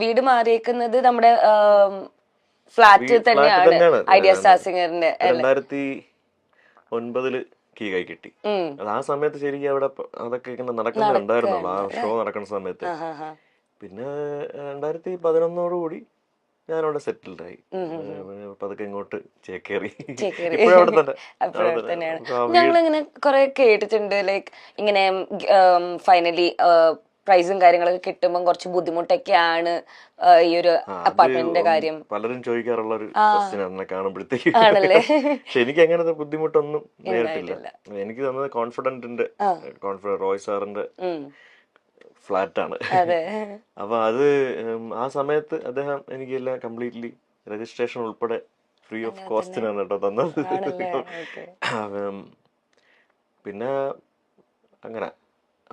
വീട് മാറിയേക്കുന്നത് നമ്മുടെ ഫ്ലാറ്റ് തന്നെയാണ് ഐഡിയ സ്റ്റാർ സിംഗറിന്റെ. 2009 കീ കൈ കിട്ടി. അത് ആ സമയത്ത് ശരിക്കും അവിടെ അതൊക്കെ ഇങ്ങനെ നടക്കുന്നുണ്ടായിരുന്നുള്ളൂ, ആ ഷോ നടക്കുന്ന സമയത്ത്. പിന്നെ 2011 ഞാനവിടെ സെറ്റിൽഡ് ആയി. പതുക്കെ ഇങ്ങോട്ട് ചേക്കേറി. അവിടെ തന്നെയാണ്. ഞങ്ങളിങ്ങനെ കുറെ കേട്ടിട്ടുണ്ട്, ലൈക്ക് ഇങ്ങനെ ഫൈനലി പ്രൈസും കാര്യങ്ങളൊക്കെ കിട്ടുമ്പോൾ കുറച്ച് ബുദ്ധിമുട്ടൊക്കെയാണ് ഈ ഒരു അപ്പാർട്ട്മെന്റിന്റെ കാര്യം. പലരും ചോദിക്കാറുള്ള ഒരു ക്വസ്റ്റ്യൻ എന്നെ കാണുമ്പോഴത്തേക്ക്. പക്ഷെ എനിക്ക് അങ്ങനത്തെ ബുദ്ധിമുട്ടൊന്നും നേരിട്ടില്ല. എനിക്ക് തന്നത് കോൺഫിഡന്റിന്റെ റോയ് സാറിന്റെ ഫ്ലാറ്റാണ്. അപ്പൊ അത് ആ സമയത്ത് അദ്ദേഹം എനിക്കെല്ലാം കംപ്ലീറ്റ്ലി രജിസ്ട്രേഷൻ ഉൾപ്പെടെ ഫ്രീ ഓഫ് കോസ്റ്റിനാണ് കേട്ടോ തന്നത്. പിന്നെ അങ്ങനെ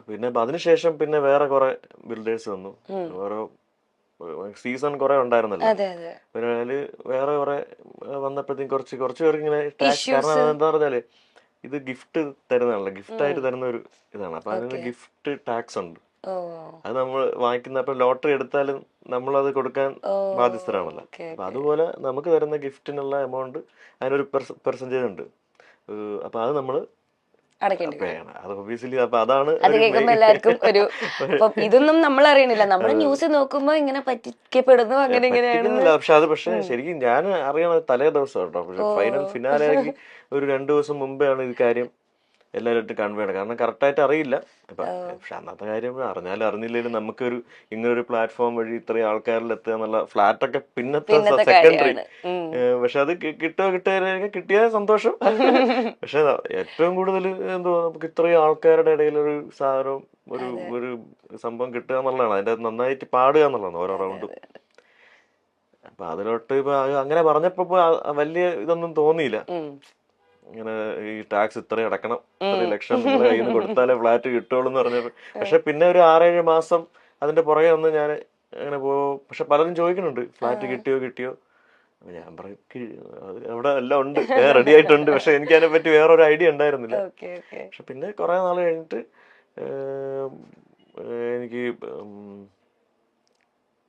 പിന്നെ അതിനുശേഷം പിന്നെ വേറെ കുറെ ബിൽഡേഴ്സ് വന്നു. ഓരോ സീസൺ കുറെ ഉണ്ടായിരുന്നല്ലോ. പിന്നെ അതില് വേറെ കുറെ വന്നപ്പോഴത്തേക്കും കുറച്ച് പേർക്ക് ഇങ്ങനെ ടാക്സ്, കാരണം എന്താ പറഞ്ഞാല് ഇത് ഗിഫ്റ്റ് തരുന്നതാണല്ലോ, ഗിഫ്റ്റ് ആയിട്ട് തരുന്ന ഒരു ഇതാണ്. അപ്പൊ അതിന് ഗിഫ്റ്റ് ടാക്സ് ഉണ്ട്. അത് നമ്മൾ വാങ്ങിക്കുന്ന, അപ്പൊ ലോട്ടറി എടുത്താലും നമ്മളത് കൊടുക്കാൻ ബാധ്യസ്ഥരാണല്ലോ. അപ്പൊ അതുപോലെ നമുക്ക് തരുന്ന ഗിഫ്റ്റിനുള്ള എമൗണ്ട് അതിനൊരു പെർസെന്റേജ് ഉണ്ട്. അപ്പൊ അത് നമ്മള് അടയ്ക്കണം. അത് ഒബിയസ്ലി. അപ്പൊ അതാണ് എല്ലാവർക്കും ഒരു ഇതൊന്നും നമ്മൾ അറിയണില്ല, നമ്മൾ ന്യൂസ് നോക്കുമ്പോ ഇങ്ങനെ പറ്റിക്കപ്പെടുന്നു അങ്ങനെ ഇങ്ങനെയാണ്. പക്ഷെ ശരിക്കും ഞാൻ അറിയണത് തലേ ദിവസം കേട്ടോ. പക്ഷെ ഫൈനൽ ഫിനാലേക്ക് ഒരു 2 ദിവസം മുമ്പേ ആണ് ഈ കാര്യം എല്ലാവരും കൺവേ ചെയ്യണം. കാരണം കറക്റ്റായിട്ട് അറിയില്ല. പക്ഷെ അന്നത്തെ കാര്യം അറിഞ്ഞാലും അറിഞ്ഞില്ലെങ്കിലും നമുക്കൊരു ഇങ്ങനൊരു പ്ലാറ്റ്ഫോം വഴി ഇത്രയും ആൾക്കാരിൽ എത്തുക എന്നുള്ള, ഫ്ലാറ്റൊക്കെ പിന്നത്തെ സെക്കൻഡറി. പക്ഷെ അത് കിട്ടിയ സന്തോഷം. പക്ഷെ ഏറ്റവും കൂടുതൽ എന്തോ നമുക്ക് ഇത്രയും ആൾക്കാരുടെ ഇടയിൽ ഒരു സാധനം, ഒരു സംഭവം കിട്ടുക എന്നുള്ളതാണ്. അതിന്റെ നന്നായിട്ട് പാടുക എന്നുള്ളതാണ് ഓരോ റൗണ്ടും. അപ്പൊ അതിലോട്ട് ഇപ്പൊ അങ്ങനെ പറഞ്ഞപ്പോ വലിയ ഇതൊന്നും തോന്നിയില്ല. ഇങ്ങനെ ഈ ടാക്സ് ഇത്രയും അടക്കണം, 1 ലക്ഷം നിങ്ങളുടെ കയ്യിൽ നിന്ന് കൊടുത്താലേ ഫ്ലാറ്റ് കിട്ടുള്ളൂ എന്ന് പറഞ്ഞപ്പോ. പക്ഷെ പിന്നെ ഒരു 6-7 മാസം അതിന്റെ പുറകെ ഒന്ന് ഞാൻ അങ്ങനെ പക്ഷെ പലരും ചോദിക്കുന്നുണ്ട് ഫ്ലാറ്റ് കിട്ടിയോ. ഞാൻ പറയും അവിടെ എല്ലാം ഉണ്ട്, റെഡി ആയിട്ടുണ്ട്. പക്ഷെ എനിക്ക് അതിനെ പറ്റി വേറൊരു ഐഡിയ ഉണ്ടായിരുന്നില്ല. പക്ഷെ പിന്നെ കുറെ നാൾ കഴിഞ്ഞിട്ട് എനിക്ക്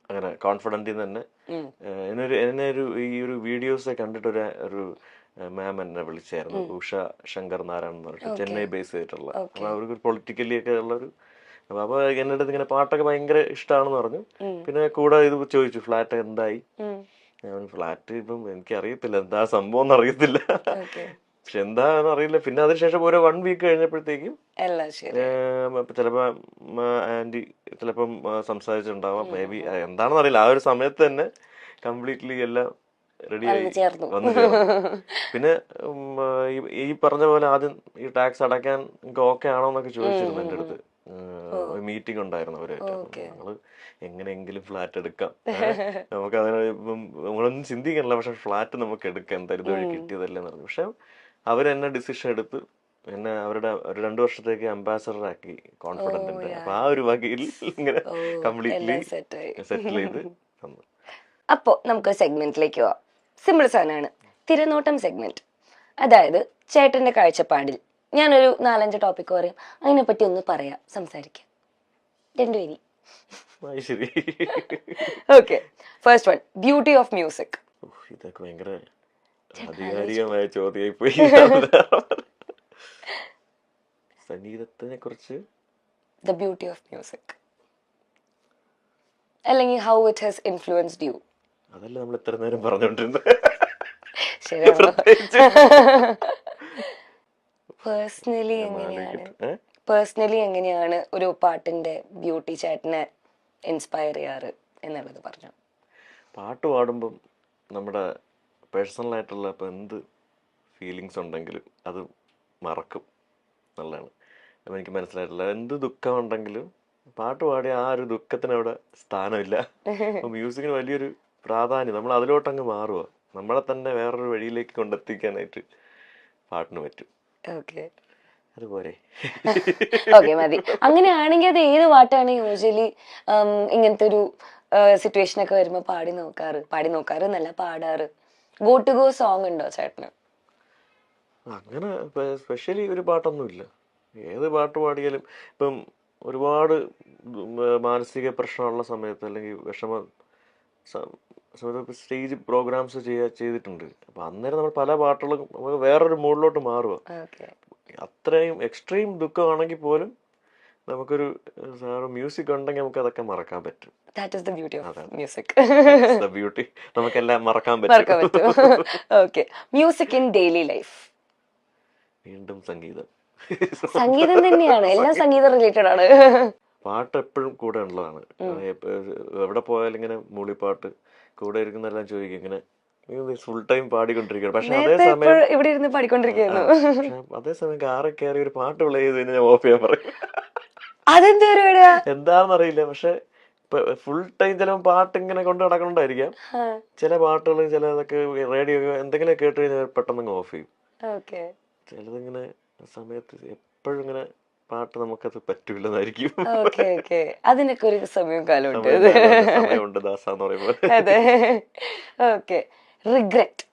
അങ്ങനെ കോൺഫിഡന്റിൽ തന്നെ എന്നെ ഈ ഒരു വീഡിയോസ് കണ്ടിട്ട് ഒരു മാം എന്നെ വിളിച്ചായിരുന്നു, ഉഷ ശങ്കർ നാരായൺ എന്ന് പറഞ്ഞിട്ട്, ചെന്നൈ ബേസ് ചെയ്തിട്ടുള്ള. അപ്പൊ അവർക്ക് പൊളിറ്റിക്കലി ഒക്കെ ഉള്ളൊരു. അപ്പൊ എന്റെ അടുത്ത് ഇങ്ങനെ പാട്ടൊക്കെ ഭയങ്കര ഇഷ്ടമാണെന്ന് പറഞ്ഞു. പിന്നെ കൂടെ ഇത് ചോദിച്ചു ഫ്ലാറ്റ് എന്തായി. ഫ്ലാറ്റ് ഇപ്പം എനിക്കറിയത്തില്ല എന്താ സംഭവം എന്ന് അറിയത്തില്ല, പക്ഷെ എന്താന്ന് അറിയില്ല. പിന്നെ അതിനുശേഷം ഒരു 1 വീക്ക് കഴിഞ്ഞപ്പോഴത്തേക്കും ചിലപ്പോ ആന്റി ചിലപ്പം സംസാരിച്ചിട്ടുണ്ടാവാം, മേ ബി എന്താണെന്ന് അറിയില്ല. ആ ഒരു സമയത്ത് തന്നെ കംപ്ലീറ്റ്ലി എല്ലാം റെഡിയായി വന്നു ചേർന്നു. പിന്നെ ഈ പറഞ്ഞ പോലെ ആദ്യം ഈ ടാക്സ് അടയ്ക്കാൻ നിങ്ങൾക്ക് ഓക്കെ ആണോ എന്നൊക്കെ ചോദിച്ചിരുന്നു എന്റെ അടുത്ത്. മീറ്റിംഗ് ഉണ്ടായിരുന്നു അവരായിട്ട്. നമ്മള് എങ്ങനെയെങ്കിലും ഫ്ലാറ്റ് എടുക്കാം, നമുക്ക് അതിന് ഇപ്പം നമ്മളൊന്നും ചിന്തിക്കണില്ല, പക്ഷെ ഫ്ലാറ്റ് നമുക്ക് എടുക്കാം, എന്തായാലും ഇതുവഴി കിട്ടിയതല്ലേ എന്ന് പറഞ്ഞു. പക്ഷെ അവരെന്നെ ഡിസിഷൻ എടുത്ത് എന്നെ അവരുടെ ഒരു 2 വർഷത്തേക്ക് അംബാസഡർ ആക്കി കോൺഫിഡന്റിന്റെ. അപ്പൊ ആ ഒരു വകയിൽ ഇങ്ങനെ കംപ്ലീറ്റ്ലി സെറ്റിൽ ചെയ്ത് തന്നു. അപ്പോ നമുക്ക് സെഗ്മെന്റിലേക്ക് പോവാം. സിമ്പിൾ സാധനമാണ്, തിരനോട്ടം സെഗ്മെന്റ്. അതായത് ചേട്ടന്റെ കാഴ്ചപ്പാടിൽ ഞാനൊരു 4-5 ടോപ്പിക് പറയും, അതിനെപ്പറ്റി ഒന്ന് പറയാം, സംസാരിക്കാം, 2 വരി. Okay, first one, beauty of music. ഇതൊക്കെ ഭയങ്കര ആധികാരികമായ ചോദ്യമായി പോയി. സംഗീതത്തിനെ കുറിച്ച് ദ ബ്യൂട്ടി ഓഫ് മ്യൂസിക്, അല്ലെങ്കിൽ how it has influenced U. അതല്ല നമ്മൾ ഇത്ര നേരം പറഞ്ഞോണ്ടിരുന്നത്. പേഴ്സണലി എങ്ങനെയാണ് ഒരു പാട്ടിന്റെ ബ്യൂട്ടി ചേട്ടനെ ഇൻസ്പയർ ചെയ്യാറ് എന്നുള്ളത് പറഞ്ഞു. പാട്ട് പാടുമ്പം നമ്മുടെ പേഴ്സണൽ ആയിട്ടുള്ള ഇപ്പം എന്ത് ഫീലിങ്സ് ഉണ്ടെങ്കിലും അത് മറക്കും എന്നുള്ളതാണ്. അപ്പം എനിക്ക് മനസ്സിലായിട്ടില്ല, എന്ത് ദുഃഖം ഉണ്ടെങ്കിലും പാട്ട് പാടിയ ആ ഒരു ദുഃഖത്തിന് അവിടെ സ്ഥാനമില്ല. അപ്പം മ്യൂസിക്കിന് വലിയൊരു പ്രാധാന്യം, നമ്മൾ അതിലോട്ടങ്ങ് മാറുക, നമ്മളെ തന്നെ വേറൊരു വഴിയിലേക്ക് കൊണ്ടെത്തിക്കാനായിട്ട് പാട്ടിന് പറ്റും. അതുപോലെ ഓക്കെ മതി. അങ്ങനെയാണെങ്കിൽ അത് ഏത് പാട്ടാണ് യൂഷ്വലി ഇങ്ങനത്തെ ഒരു സിറ്റുവേഷൻ ഒക്കെ വരുമ്പോ പാടി നോക്കാറ് എന്നല്ല, പാടാറ്? ഗോ ടു ഗോ സോങ് ഉണ്ടോ ചേട്ടന്? അങ്ങനെ സ്പെഷ്യലി ഒരു പാട്ടൊന്നുമില്ല, ഏത് പാട്ട് പാടിയാലും. ഇപ്പം ഒരുപാട് മാനസിക പ്രശ്നമുള്ള സമയത്ത് അല്ലെങ്കിൽ സമയത്ത് സ്റ്റേജ് പ്രോഗ്രാംസ് ചെയ്തിട്ടുണ്ട്. അപ്പൊ അന്നേരം നമ്മൾ പല പാട്ടുകളും നമുക്ക് വേറൊരു മൂഡിലോട്ട് മാറുക. അത്രയും എക്സ്ട്രീം ദുഃഖമാണെങ്കിൽ പോലും നമുക്കൊരു മ്യൂസിക് ഉണ്ടെങ്കിൽ നമുക്ക് അതൊക്കെ മറക്കാൻ പറ്റും. ബ്യൂട്ടി നമുക്കെല്ലാം മറക്കാൻ പറ്റും. Music in daily life. വീണ്ടും സംഗീതം തന്നെയാണ്, എല്ലാം സംഗീതം റിലേറ്റഡ് ആണ്. പാട്ട് എപ്പോഴും കൂടെ ഉള്ളതാണ്. എവിടെ പോയാലും ഇങ്ങനെ മൂളിപ്പാട്ട് കൂടെ ഇരിക്കുന്നെല്ലാം ചോദിക്കും ഇങ്ങനെ ഫുൾ ടൈം പാടിക്കൊണ്ടിരിക്കുകയാണ്. പക്ഷെ അതേസമയം ഇവിടെ ഇരുന്ന് പാടിക്കൊണ്ടിരിക്കുന്നു. അതേസമയം കാറിൽ കയറി ഒരു പാട്ട് പ്ലേ ചെയ്ത് കഴിഞ്ഞാൽ ഓഫ് ചെയ്യാൻ പറയും. എന്താണെന്നറിയില്ല. പക്ഷെ ഫുൾ ടൈം ചിലപ്പോൾ പാട്ട് ഇങ്ങനെ കൊണ്ട് നടക്കണോണ്ടായിരിക്കാം. ചില പാട്ടുകൾ ചിലതൊക്കെ റേഡിയോ എന്തെങ്കിലും കേട്ട് കഴിഞ്ഞാൽ പെട്ടെന്ന് ഓഫ് ചെയ്യും. ചിലതിങ്ങനെ സമയത്ത് എപ്പോഴും ഇങ്ങനെ പാട്ട് നമുക്കത് പറ്റൂലെന്നായിരിക്കും. അതിനൊക്കെ ഒരു സമയവും കാലമുണ്ട്. സമയമുണ്ട് ദാസാന്ന് പറയുമ്പോൾ. അതെ. ഓക്കെ. റിഗ്രറ്റ്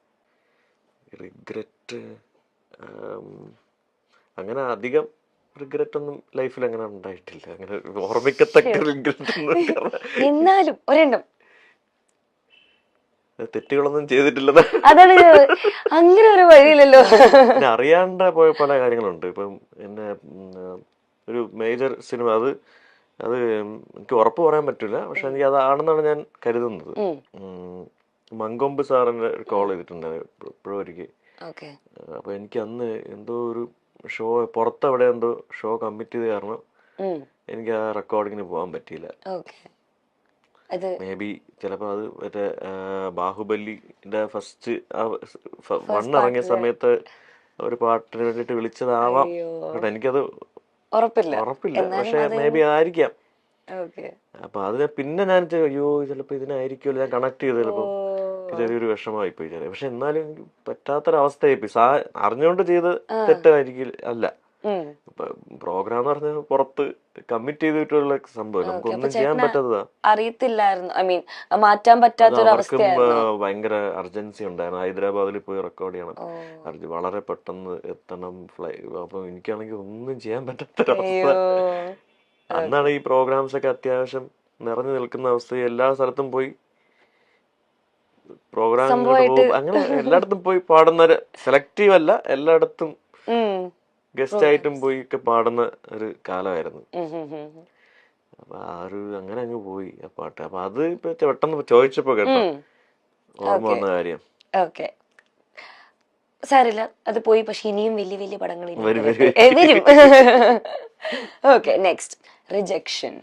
അങ്ങനെ അധികം റിഗ്രറ്റ് ഒന്നും ലൈഫിൽ അങ്ങനെ ഉണ്ടായിട്ടില്ല. അങ്ങനെ ഓർമ്മിക്കത്തക്ക റിഗ്രറ്റ് എന്നാലും ഒരെണ്ണം തെറ്റുകളൊന്നും ചെയ്തിട്ടില്ല. അതാണ് അങ്ങനെ ഒരു വഴിയില്ലല്ലോ. പിന്നെ അറിയാണ്ട് പോയ പല കാര്യങ്ങളുണ്ട്. ഇപ്പം എന്നെ ഒരു മേജർ സിനിമ അത് എനിക്ക് ഉറപ്പ് പറയാൻ പറ്റില്ല. പക്ഷെ എനിക്ക് അതാണെന്നാണ് ഞാൻ കരുതുന്നത്. മങ്കൊമ്പ് സാറിന്റെ കോൾ ചെയ്തിട്ടുണ്ട് എപ്പോഴും ഒരിക്കൽ. അപ്പൊ എനിക്ക് അന്ന് എന്തോ ഒരു ഷോ പുറത്തെവിടെ എന്തോ ഷോ കമ്മിറ്റ് ചെയ്ത് കാരണം എനിക്ക് ആ റെക്കോർഡിങ്ങിന് പോകാൻ പറ്റിയില്ല. മേ ബി ചിലപ്പോ അത് മറ്റേ ബാഹുബലിന്റെ ഫസ്റ്റ് ഇറങ്ങിയ സമയത്ത് ഒരു പാട്ടിന് വേണ്ടിട്ട് വിളിച്ചതാവാം. എനിക്കത് ഉറപ്പില്ല. പക്ഷെ മേ ബി ആയിരിക്കാം. അപ്പൊ അതിനെ പിന്നെ ഞാൻ അയ്യോ ചിലപ്പോ ഇതിനായിരിക്കുമല്ലോ ഞാൻ കണക്ട് ചെയ്ത് ചിലപ്പോ ചെറിയൊരു വിഷമമായി പോയി. പക്ഷെ എന്നാലും എനിക്ക് പറ്റാത്തൊരവസ്ഥയായി പോയി. അറിഞ്ഞുകൊണ്ട് ചെയ്ത് തെറ്റായിരിക്കും അല്ല. പ്രോഗ്രാം എന്ന് പറഞ്ഞാൽ പുറത്ത് കമ്മിറ്റ് ചെയ്തിട്ടുള്ള സംഭവം നമുക്കൊന്നും ചെയ്യാൻ പറ്റാത്തതാ. അറിയത്തില്ലായിരുന്നു. ഐ മീൻ മാറ്റാൻ പറ്റാത്തൊരവസ്ഥ. ഭയങ്കര അർജൻസി ഉണ്ടായിരുന്നു. ഹൈദരാബാദിൽ പോയി റെക്കോർഡ് ചെയ്യണം, വളരെ പെട്ടെന്ന് എത്തണം അപ്പൊ എനിക്കാണെങ്കിൽ ഒന്നും ചെയ്യാൻ പറ്റാത്തൊരവസ്ഥ. അന്നാണ് ഈ പ്രോഗ്രാംസ് ഒക്കെ അത്യാവശ്യം നിറഞ്ഞു നിൽക്കുന്ന അവസ്ഥ. എല്ലാ സ്ഥലത്തും പോയി പ്രോഗ്രാം അങ്ങനെ എല്ലായിടത്തും പോയി പാടുന്ന സെലക്റ്റീവ് അല്ല, എല്ലായിടത്തും ഗസ്റ്റ് ആയിട്ടും പോയി ഒക്കെ പാടുന്ന ഒരു കാലമായിരുന്നു. അപ്പൊ അങ്ങനെ അങ്ങ് പോയി ആ പാട്ട്. അപ്പൊ അത് ഇപ്പൊ പെട്ടെന്ന് ചോദിച്ചപ്പോ കേട്ടോ ഓർമ്മ വന്ന കാര്യം. സാരില്ല, അത് പോയി. പക്ഷെ ഇനിയും വലിയ വലിയ പടങ്ങൾ വരും. ഓക്കെ, നെക്സ്റ്റ് റിജക്ഷൻ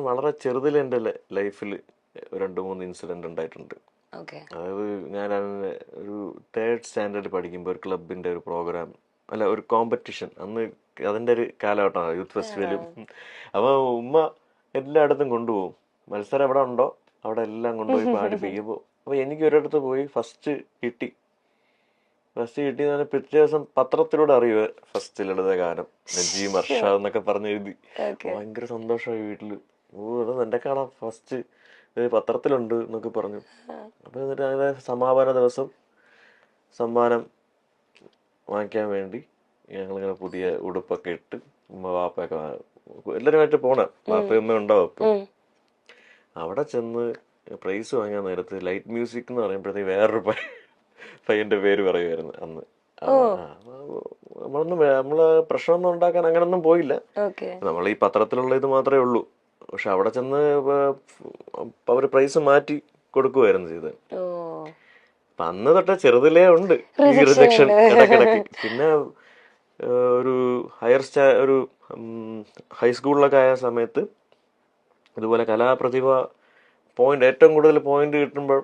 വളരെ ചെറുതിൽ എൻ്റെ ലൈഫിൽ 2-3 ഇൻസിഡന്റ് ഉണ്ടായിട്ടുണ്ട്. അതായത് ഞാൻ ഒരു 3rd സ്റ്റാൻഡേർഡ് പഠിക്കുമ്പോൾ ഒരു ക്ലബിന്റെ ഒരു പ്രോഗ്രാം അല്ല ഒരു കോമ്പറ്റീഷൻ, അന്ന് അതിന്റെ ഒരു കാലഘട്ടമാണ് യൂത്ത് ഫെസ്റ്റിവലും. അപ്പൊ ഉമ്മ എല്ലായിടത്തും കൊണ്ടുപോകും. മത്സരം എവിടെ ഉണ്ടോ അവിടെ എല്ലാം കൊണ്ടുപോയി പാടിപ്പിക്കുമ്പോൾ അപ്പൊ എനിക്ക് ഒരിടത്ത് പോയി ഫസ്റ്റ് കിട്ടി. പിറ്റേ ദിവസം പത്രത്തിലൂടെ അറിയുക ഫസ്റ്റിലെടുത്ത ഗാനം നജീം അർഷാദ് എന്നൊക്കെ പറഞ്ഞ് എഴുതി. ഭയങ്കര സന്തോഷമായി വീട്ടില്. അത് എന്റെ കാണാം ഫസ്റ്റ് പത്രത്തിലുണ്ട് എന്നൊക്കെ പറഞ്ഞു. അപ്പൊ എന്നിട്ട് അങ്ങനെ സമാപന ദിവസം സമ്മാനം വാങ്ങിക്കാൻ വേണ്ടി ഞങ്ങളിങ്ങനെ പുതിയ ഉടുപ്പൊക്കെ ഇട്ട് ഉമ്മ വാപ്പയൊക്കെ എല്ലാവരുമായിട്ട് പോണ വാപ്പയമ്മ ഉണ്ടാവും. അപ്പം അവിടെ ചെന്ന് പ്രൈസ് വാങ്ങാൻ നേരത്ത് ലൈറ്റ് മ്യൂസിക് എന്ന് പറയുമ്പോഴത്തേക്ക് വേറൊരു പയ്യന്റെ പേര് പറയുമായിരുന്നു അന്ന്. നമ്മള് പ്രശ്നമൊന്നും ഉണ്ടാക്കാൻ അങ്ങനൊന്നും പോയില്ല. നമ്മൾ ഈ പത്രത്തിലുള്ള ഇത് മാത്രമേ ഉള്ളൂ. പക്ഷെ അവിടെ ചെന്ന് അവര് പ്രൈസ് മാറ്റി കൊടുക്കുമായിരുന്നു ചെയ്തത്. അപ്പൊ അന്ന് തൊട്ട് ചെറുതിലേ ഉണ്ട് ഈ റിജക്ഷൻ ഇടക്കിടക്ക്. പിന്നെ ഒരു ഒരു ഹൈസ്കൂളിലൊക്കെ ആയ സമയത്ത് ഇതുപോലെ കലാപ്രതിഭ പോയിന്റ് ഏറ്റവും കൂടുതൽ പോയിന്റ് കിട്ടുമ്പോൾ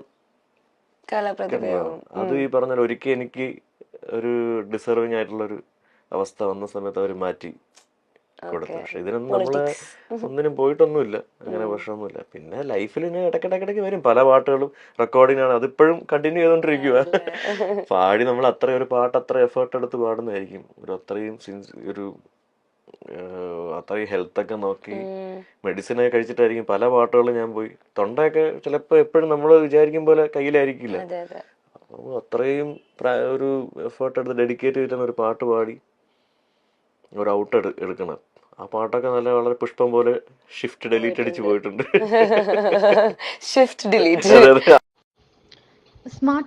അത് ഈ പറഞ്ഞ ഒരിക്കൽ എനിക്ക് ഒരു ഡിസർവിങ് ആയിട്ടുള്ള ഒരു അവസ്ഥ വന്ന സമയത്ത് അവർ മാറ്റി കൊടുത്തു. പക്ഷെ ഇതിനൊന്നും നമ്മള് ഒന്നിനും പോയിട്ടൊന്നുമില്ല, അങ്ങനെ പ്രശ്നമൊന്നുമില്ല. പിന്നെ ലൈഫിൽ ഇങ്ങനെ ഇടയ്ക്കിടയ്ക്കിടയ്ക്ക് വരും പല പാട്ടുകളും റെക്കോർഡിംഗ് ആണ്, അതിപ്പോഴും കണ്ടിന്യൂ ചെയ്തോണ്ടിരിക്കുക. പാടി നമ്മൾ അത്രയും ഒരു പാട്ട് അത്ര എഫേർട്ട് എടുത്ത് പാടുന്നതായിരിക്കും. അത്രയും ഹെൽത്ത് ഒക്കെ നോക്കി മെഡിസിനൊക്കെ കഴിച്ചിട്ടായിരിക്കും പല പാട്ടുകളും ഞാൻ പോയി. തൊണ്ടയൊക്കെ ചിലപ്പോ എപ്പോഴും നമ്മൾ വിചാരിക്കും പോലെ കയ്യിലായിരിക്കില്ല. അപ്പൊ അത്രയും ഒരു എഫേർട്ട് എടുത്ത് ഡെഡിക്കേറ്റ് ചെയ്തിട്ടാണ് ഒരു പാട്ട് പാടി ഒരു ഔട്ട് എടുക്കണം. ആ പാട്ടൊക്കെ നല്ല വളരെ പുഷ്പം പോലെ ഷിഫ്റ്റ് ഡിലീറ്റ് അടിച്ച് പോയിട്ടുണ്ട്. Shift delete. അതായത് സ്മാർട്ട്